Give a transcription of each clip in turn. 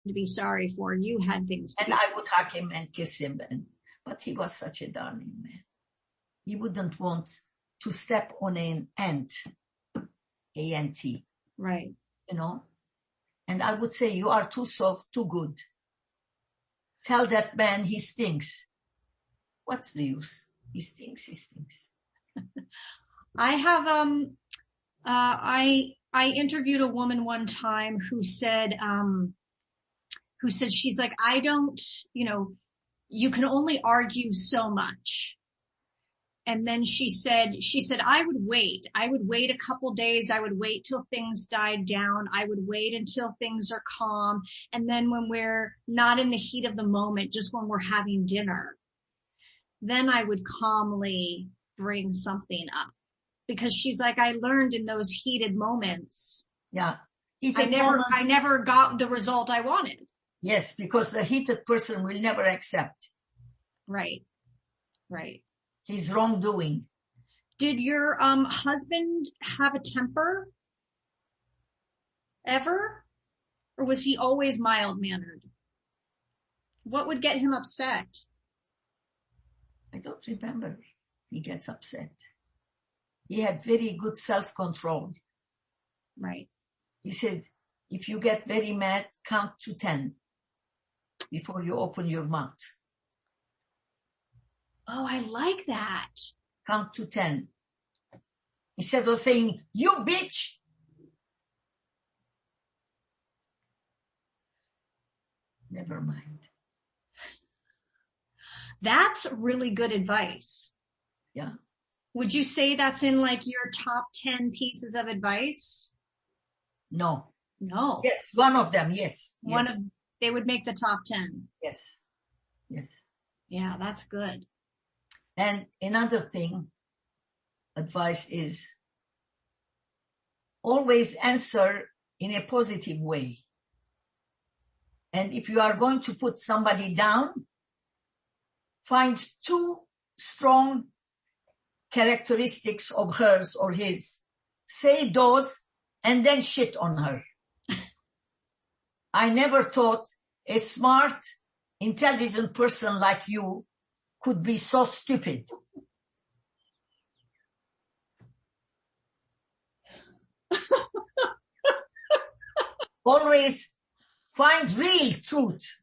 to be sorry for, and you had things to And I would hug him and kiss him. But he was such a darling man. He wouldn't want to step on an ant, A-N-T. Right. You know? And I would say, you are too soft, too good. Tell that man he stinks. What's the use? He stinks. I have, I interviewed a woman one time who said she's like, I don't, you can only argue so much. And then she said, I would wait a couple days. I would wait till things died down. I would wait until things are calm. And then when we're not in the heat of the moment, just when we're having dinner, then I would calmly bring something up. Because she's like, I learned in those heated moments. Yeah. I never got the result I wanted. Yes, because the heated person will never accept. Right. His wrongdoing. Did your husband have a temper? Ever? Or was he always mild-mannered? What would get him upset? I don't remember. He gets upset. He had very good self-control. Right. He said, if you get very mad, count to 10 before you open your mouth. Oh, I like that. Count to 10. Instead of saying, you bitch. Never mind. That's really good advice. Yeah. Would you say that's in like your top 10 pieces of advice? No. Yes, one of them, yes. They would make the top 10. Yes. Yeah, that's good. And another thing, advice is always answer in a positive way. And if you are going to put somebody down, find 2 strong characteristics of hers or his. Say those and then shit on her. I never thought a smart, intelligent person like you could be so stupid. Always find real truth.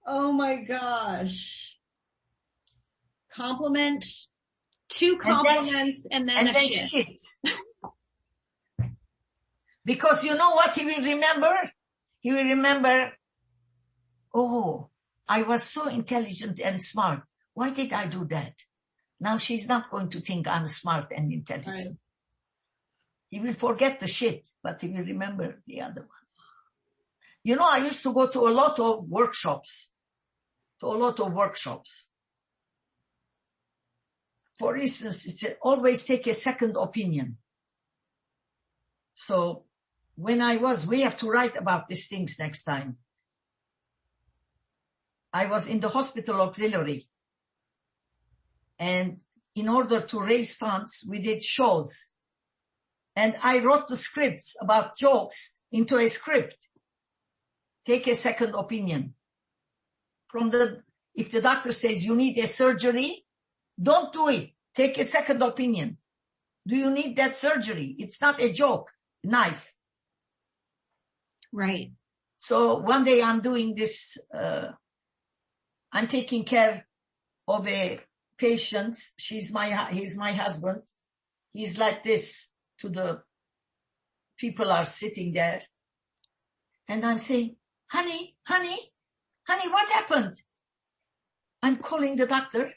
Oh my gosh. Compliment, 2 compliments, and then shit. Because you know what he will remember? He will remember, oh, I was so intelligent and smart. Why did I do that? Now she's not going to think I'm smart and intelligent. Right. He will forget the shit, but he will remember the other one. I used to go to a lot of workshops. For instance, it said, always take a second opinion. So we have to write about these things next time. I was in the hospital auxiliary. And in order to raise funds, we did shows. And I wrote the scripts about jokes into a script. Take a second opinion. If the doctor says you need a surgery, don't do it. Take a second opinion. Do you need that surgery? It's not a joke. Knife. Right. So one day I'm doing this, I'm taking care of a patient. He's my husband. He's like this to the people are sitting there. And I'm saying, honey, what happened? I'm calling the doctor.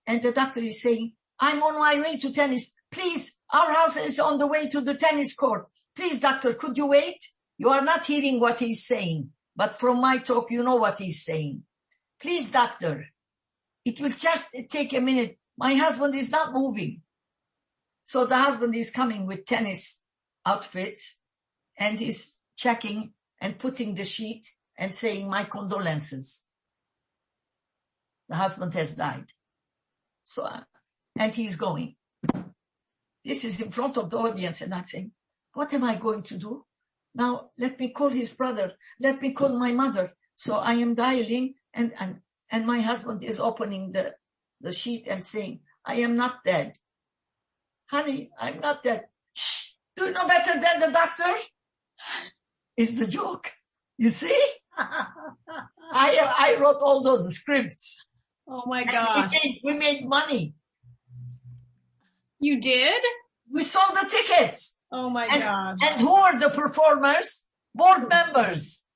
And the doctor is saying, I'm on my way to tennis. Please, our house is on the way to the tennis court. Please, doctor, could you wait? You are not hearing what he's saying. But from my talk, you know what he's saying. Please, doctor, it will just take a minute. My husband is not moving. So the husband is coming with tennis outfits and he's checking and putting the sheet and saying, my condolences. The husband has died. So, and he's going. This is in front of the audience and I'm saying, what am I going to do? Now let me call his brother. Let me call my mother. So I am dialing and my husband is opening the sheet and saying, I am not dead. Honey, I'm not dead. Shh, do you know better than the doctor? Is the joke. You see? I wrote all those scripts. Oh my gosh. We made money. You did? We sold the tickets. Oh my gosh. And who are the performers? Board members.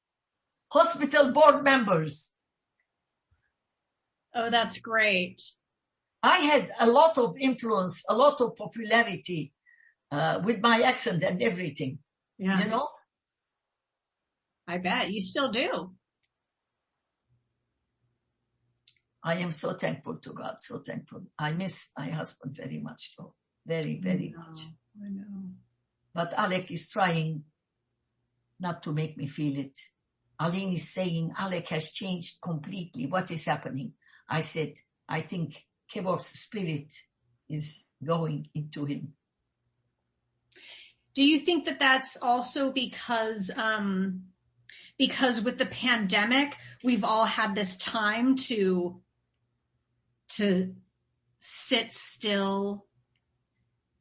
Hospital board members. Oh, that's great. I had a lot of influence, a lot of popularity with my accent and everything. Yeah. You know? I bet you still do. I am so thankful to God, so thankful. I miss my husband very much, though. Very, very much. I know. But Alec is trying not to make me feel it. Aline is saying Alec has changed completely. What is happening? I said, I think Kevor's spirit is going into him. Do you think that that's also because with the pandemic, we've all had this time to sit still?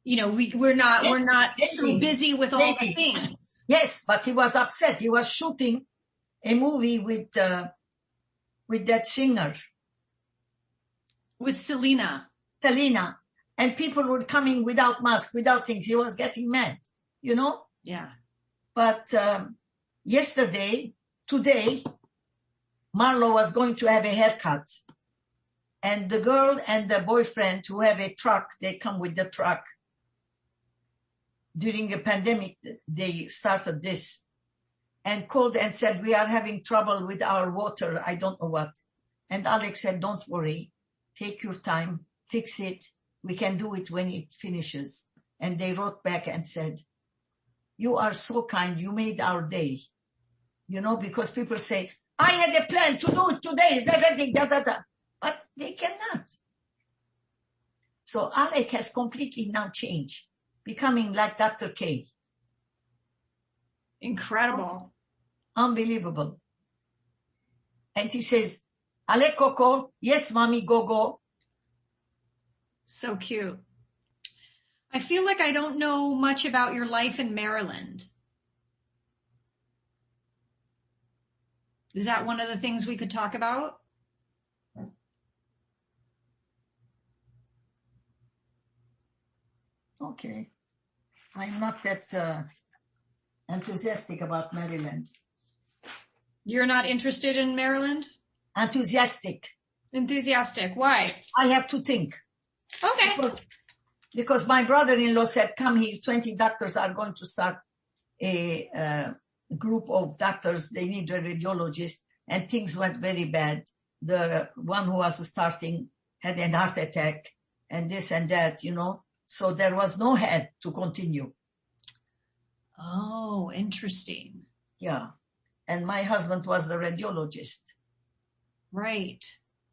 You know, we're not so busy with all the things. Yes, but he was upset. He was shooting a movie with that singer. With Selena. And people were coming without mask, without things. He was getting mad, you know? Yeah. But today, Marlo was going to have a haircut. And the girl and the boyfriend who have a truck, they come with the truck. During the pandemic, they started this and called and said, we are having trouble with our water. I don't know what. And Alex said, don't worry. Take your time. Fix it. We can do it when it finishes. And they wrote back and said, you are so kind. You made our day. You know, because people say, I had a plan to do it today. But they cannot. So Alec has completely now changed, becoming like Dr. K. Incredible. Unbelievable. And he says, Alec Coco, yes, mommy, go. So cute. I feel like I don't know much about your life in Maryland. Is that one of the things we could talk about? Okay. I'm not that enthusiastic about Maryland. You're not interested in Maryland? Enthusiastic. Why? I have to think. Okay. Because my brother-in-law said, come here, 20 doctors are going to start a group of doctors. They need a radiologist, and things went very bad. The one who was starting had a heart attack and this and that, you know. So there was no head to continue. Oh, interesting. Yeah. And my husband was the radiologist. Right.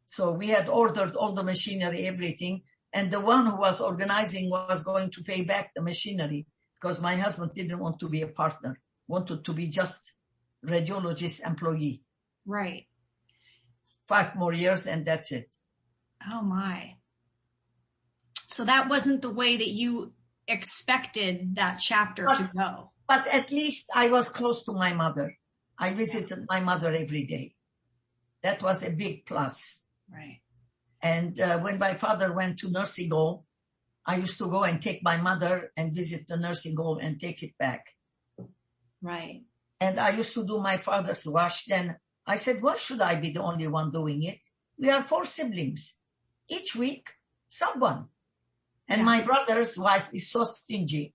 So we had ordered all the machinery, everything. And the one who was organizing was going to pay back the machinery because my husband didn't want to be a partner, wanted to be just radiologist employee. Right. 5 more years and that's it. Oh my. So that wasn't the way that you expected that chapter to go. But at least I was close to my mother. I visited my mother every day. That was a big plus. Right. And when my father went to nursing home, I used to go and take my mother and visit the nursing home and take it back. Right. And I used to do my father's wash. Then I said, why should I be the only one doing it? We are 4 siblings. Each week, someone. And my brother's wife is so stingy.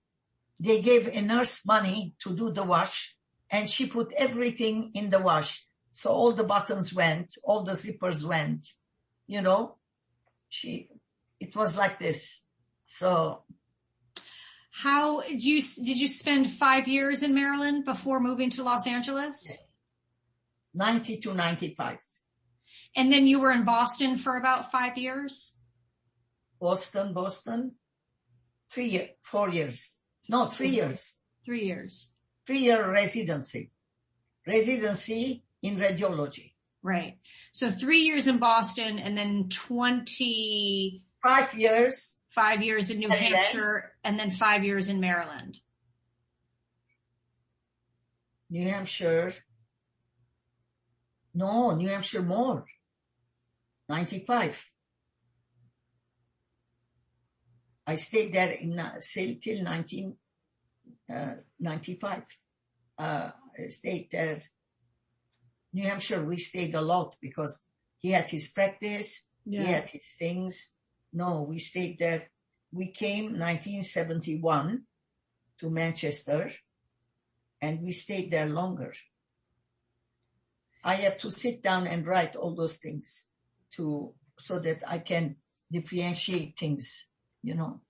They gave a nurse money to do the wash, and she put everything in the wash. So all the buttons went, all the zippers went, you know. It was like this. So. How did you spend 5 years in Maryland before moving to Los Angeles? Yes. 90 to 95. And then you were in Boston for about 5 years? Boston, 4 years. No, 3 years. 3 years. 3-year residency in radiology. Right. So 3 years in Boston and then 5 years. 5 years in New Hampshire and then 5 years in Maryland. New Hampshire. No, New Hampshire more. 95. I stayed there till 1995. I stayed there. New Hampshire, we stayed a lot because he had his practice. Yeah. He had his things. No, we stayed there. We came 1971 to Manchester and we stayed there longer. I have to sit down and write all those things so that I can differentiate things, you know.